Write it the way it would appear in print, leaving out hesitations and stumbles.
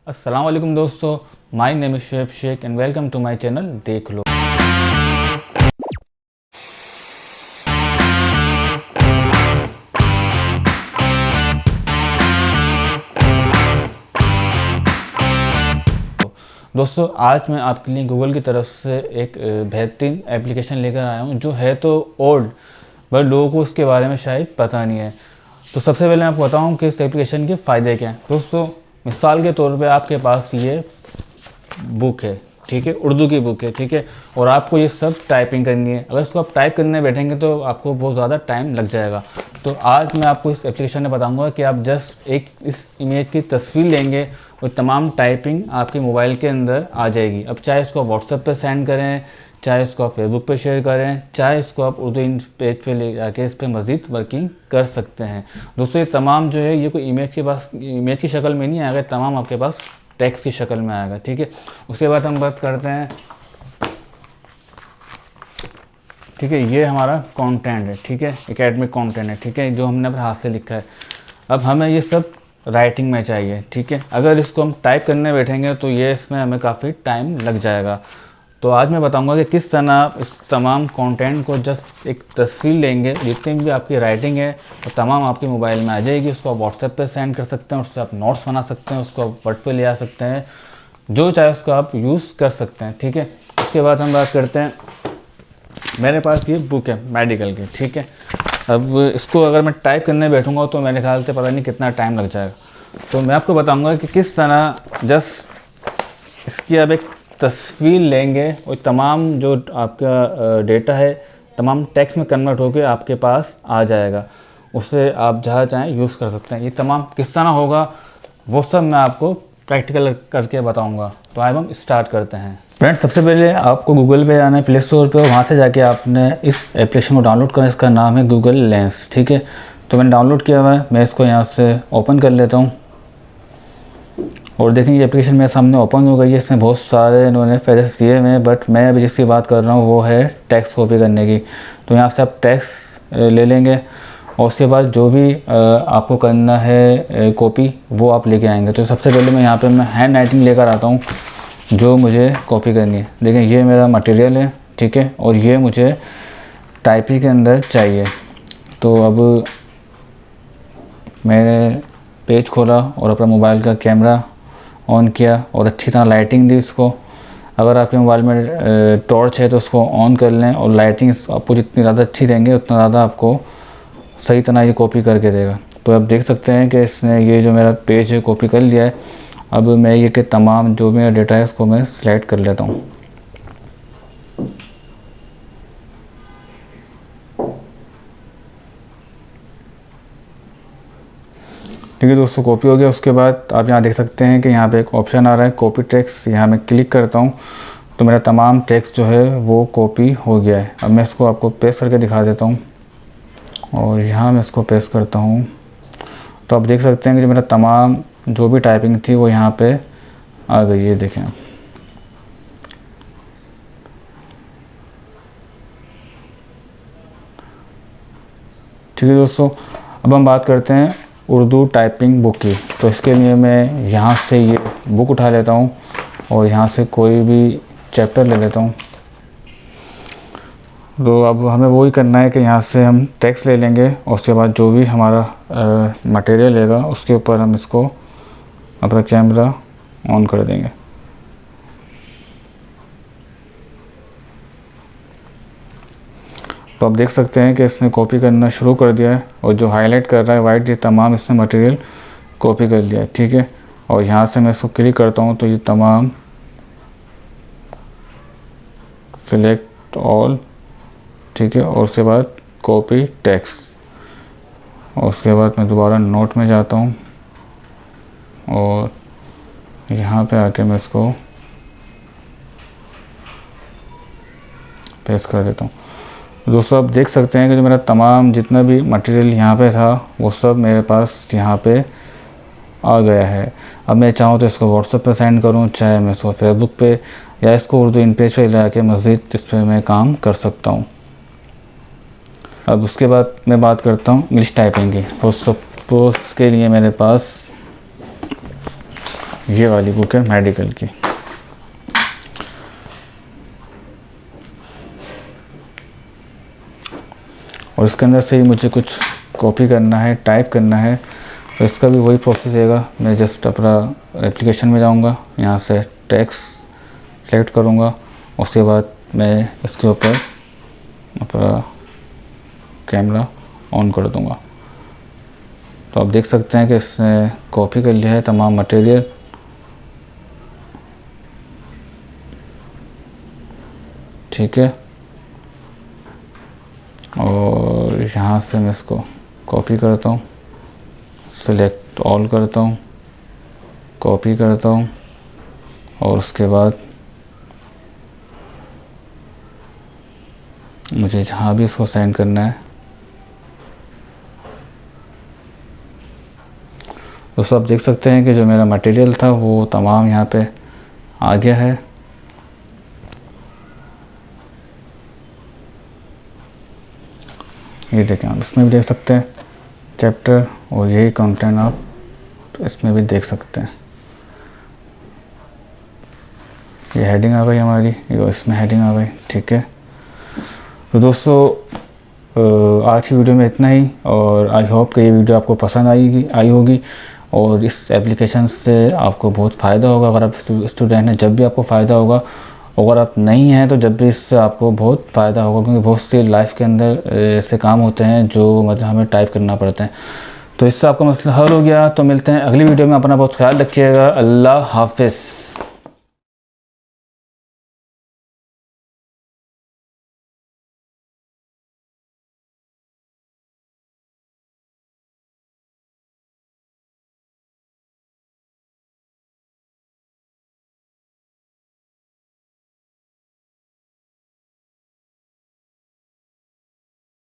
अस्सलाम वालेकुम दोस्तों, my name is Shoaib Shaikh and welcome to my channel देख लो। दोस्तों आज मैं आपके लिए गूगल की तरफ से एक बेहतरीन एप्लीकेशन लेकर आया हूँ जो है तो ओल्ड, बट लोगों को उसके बारे में शायद पता नहीं है। तो सबसे पहले मैं आपको बताऊँ कि इस एप्लीकेशन के फ़ायदे क्या हैं। दोस्तों मिसाल के तौर पे आपके पास ये बुक है, ठीक है, उर्दू की बुक है, ठीक है, और आपको ये सब टाइपिंग करनी है। अगर इसको आप टाइप करने बैठेंगे तो आपको बहुत ज़्यादा टाइम लग जाएगा। तो आज मैं आपको इस एप्लीकेशन में बताऊंगा कि आप जस्ट एक इस इमेज की तस्वीर लेंगे और तमाम टाइपिंग आपके मोबाइल के अंदर आ जाएगी। अब चाहे इसको आप व्हाट्सएप पे सेंड करें, चाहे इसको आप फेसबुक पे शेयर करें, चाहे इसको आप उर्दू इन पेज पे ले जाके इस पर मज़ीद वर्किंग कर सकते हैं। दोस्तों ये तमाम जो है ये कोई इमेज की शक्ल में नहीं आएगा, तमाम आपके पास टेक्स्ट की शक्ल में आएगा, ठीक है। उसके बाद हम बात करते हैं, ठीक है, ये हमारा कंटेंट है, ठीक है, एकेडमिक कंटेंट है, ठीक है, जो हमने अपने हाथ से लिखा है। अब हमें ये सब राइटिंग में चाहिए, ठीक है। अगर इसको हम टाइप करने बैठेंगे तो ये इसमें हमें काफ़ी टाइम लग जाएगा। तो आज मैं बताऊंगा कि किस तरह आप इस तमाम कंटेंट को जस्ट एक तस्वीर लेंगे, जितनी भी आपकी राइटिंग है तो तमाम आपके मोबाइल में आ जाएगी। उसको आप व्हाट्सएप पे सेंड कर सकते हैं, उससे आप नोट्स बना सकते हैं, उसको आप वर्ड पे ले आ सकते हैं, जो चाहे उसको आप यूज़ कर सकते हैं, ठीक है। उसके बाद हम बात करते हैं, मेरे पास ये बुक है मेडिकल की, ठीक है। अब इसको अगर मैं टाइप करने बैठूँगा तो मेरे ख्याल से पता नहीं कितना टाइम लग जाएगा। तो मैं आपको बताऊँगा कि किस तरह जस्ट इसकी आप एक तस्वीर लेंगे और तमाम जो आपका डेटा है तमाम टेक्स्ट में कन्वर्ट होकर आपके पास आ जाएगा। उससे आप जहाँ चाहें यूज़ कर सकते हैं। ये तमाम किस तरह होगा वो सब मैं आपको प्रैक्टिकल करके बताऊंगा। तो आइए हम स्टार्ट करते हैं। फ्रेंड्स सबसे पहले आपको गूगल पे आना है, प्ले स्टोर पे, और वहाँ से जाके आपने इस एप्लीकेशन को डाउनलोड करना है। इसका नाम है गूगल लेंस, ठीक है। तो मैंने डाउनलोड किया हुआ है, मैं इसको यहाँ से ओपन कर लेता हूँ और देखेंगे एप्लीकेशन मेरे सामने ओपन हो गई है। इसमें बहुत सारे इन्होंने फीचर्स दिए हुए हैं, बट मैं अभी जिसकी बात कर रहा हूँ वो है टेक्स्ट कॉपी करने की। तो यहाँ से आप टेक्स्ट ले लेंगे और उसके बाद जो भी आपको करना है कॉपी वो आप लेके आएंगे। तो सबसे पहले मैं यहाँ पे हैंड राइटिंग लेकर आता हूँ जो मुझे कॉपी करनी है। देखिए ये मेरा मटेरियल है, ठीक है, और ये मुझे टाइपिंग के अंदर चाहिए। तो अब मैंने पेज खोला और अपना मोबाइल का कैमरा ऑन किया और अच्छी तरह लाइटिंग दी इसको। अगर आपके मोबाइल में टॉर्च है तो उसको ऑन कर लें और लाइटिंग आपको जितनी ज़्यादा अच्छी देंगे उतना ज़्यादा आपको सही तरह ये कॉपी करके देगा। तो आप देख सकते हैं कि इसने ये जो मेरा पेज है कॉपी कर लिया है। अब मैं ये कि तमाम जो भी मेरा डेटा है इसको मैं सिलेक्ट कर लेता हूँ। ठीक है दोस्तों, कॉपी हो गया। उसके बाद आप यहाँ देख सकते हैं कि यहाँ पे एक ऑप्शन आ रहा है कॉपी टेक्स्ट। यहाँ मैं क्लिक करता हूँ तो मेरा तमाम टेक्स्ट जो है वो कॉपी हो गया है। अब मैं इसको आपको पेस्ट करके दिखा देता हूँ और यहाँ मैं इसको पेस्ट करता हूँ। तो आप देख सकते हैं कि जो मेरा तमाम जो भी टाइपिंग थी वो यहाँ पे आ गई है, देखें आप। ठीक है दोस्तों, अब हम बात करते हैं उर्दू टाइपिंग बुक की। तो इसके लिए मैं यहाँ से ये बुक उठा लेता हूँ और यहाँ से कोई भी चैप्टर ले लेता हूँ। तो अब हमें वही करना है कि यहाँ से हम टेक्स्ट ले लेंगे और उसके बाद जो भी हमारा मटेरियल लेगा उसके ऊपर हम इसको अपना कैमरा ऑन कर देंगे। तो आप देख सकते हैं कि इसने कॉपी करना शुरू कर दिया है और जो हाईलाइट कर रहा है वाइट, ये तमाम इसने मटेरियल कॉपी कर लिया है, ठीक है। और यहाँ से मैं इसको क्लिक करता हूँ तो ये तमाम सिलेक्ट ऑल, ठीक है, और उसके बाद कॉपी टेक्स्ट। और उसके बाद मैं दोबारा नोट में जाता हूँ और यहाँ पे आके मैं इसको पेस्ट कर देता हूँ। दोस्तों आप देख सकते हैं कि जो मेरा तमाम जितना भी मटेरियल यहाँ पे था वो सब मेरे पास यहाँ पे आ गया है। अब मैं चाहूँ तो इसको व्हाट्सएप पे सेंड करूँ, चाहे मैं इसको फेसबुक पे या इसको उर्दू इन पेज पे ला के मज़ीद इस पर मैं काम कर सकता हूँ। अब उसके बाद मैं बात करता हूँ इंग्लिश टाइपिंग की। तो सपोज़ के लिए मेरे पास ये वाली बुक है मेडिकल की। और इसके अंदर से ही मुझे कुछ कॉपी करना है, टाइप करना है, तो इसका भी वही प्रोसेस रहेगा। मैं जस्ट अपना एप्लीकेशन में जाऊंगा, यहाँ से टेक्स्ट सेलेक्ट करूंगा, उसके बाद मैं इसके ऊपर अपना कैमरा ऑन कर दूंगा। तो आप देख सकते हैं कि इसने कॉपी कर लिया है तमाम मटेरियल। ठीक है, और यहाँ से मैं इसको कॉपी करता हूँ, सिलेक्ट ऑल करता हूँ, कॉपी करता हूँ, और उसके बाद मुझे जहाँ भी इसको सेंड करना है, दोस्तों आप देख सकते हैं कि जो मेरा मटेरियल था वो तमाम यहाँ पे आ गया है। ये देखें, आप इसमें भी देख सकते हैं चैप्टर, और यही कंटेंट आप इसमें भी देख सकते हैं। ये हेडिंग आ गई हमारी, ये इसमें हेडिंग आ गई। ठीक है, तो दोस्तों आज की वीडियो में इतना ही, और आई होप कि ये वीडियो आपको पसंद आई होगी, और इस एप्लीकेशन से आपको बहुत फ़ायदा होगा। अगर आप स्टूडेंट हैं जब भी आपको फ़ायदा होगा, अगर आप नहीं हैं तो जब भी इससे आपको बहुत फ़ायदा होगा, क्योंकि बहुत से लाइफ के अंदर ऐसे काम होते हैं जो मतलब हमें टाइप करना पड़ता है। तो इससे आपका मसला हल हो गया। तो मिलते हैं अगली वीडियो में, अपना बहुत ख्याल रखिएगा। अल्लाह हाफिज़।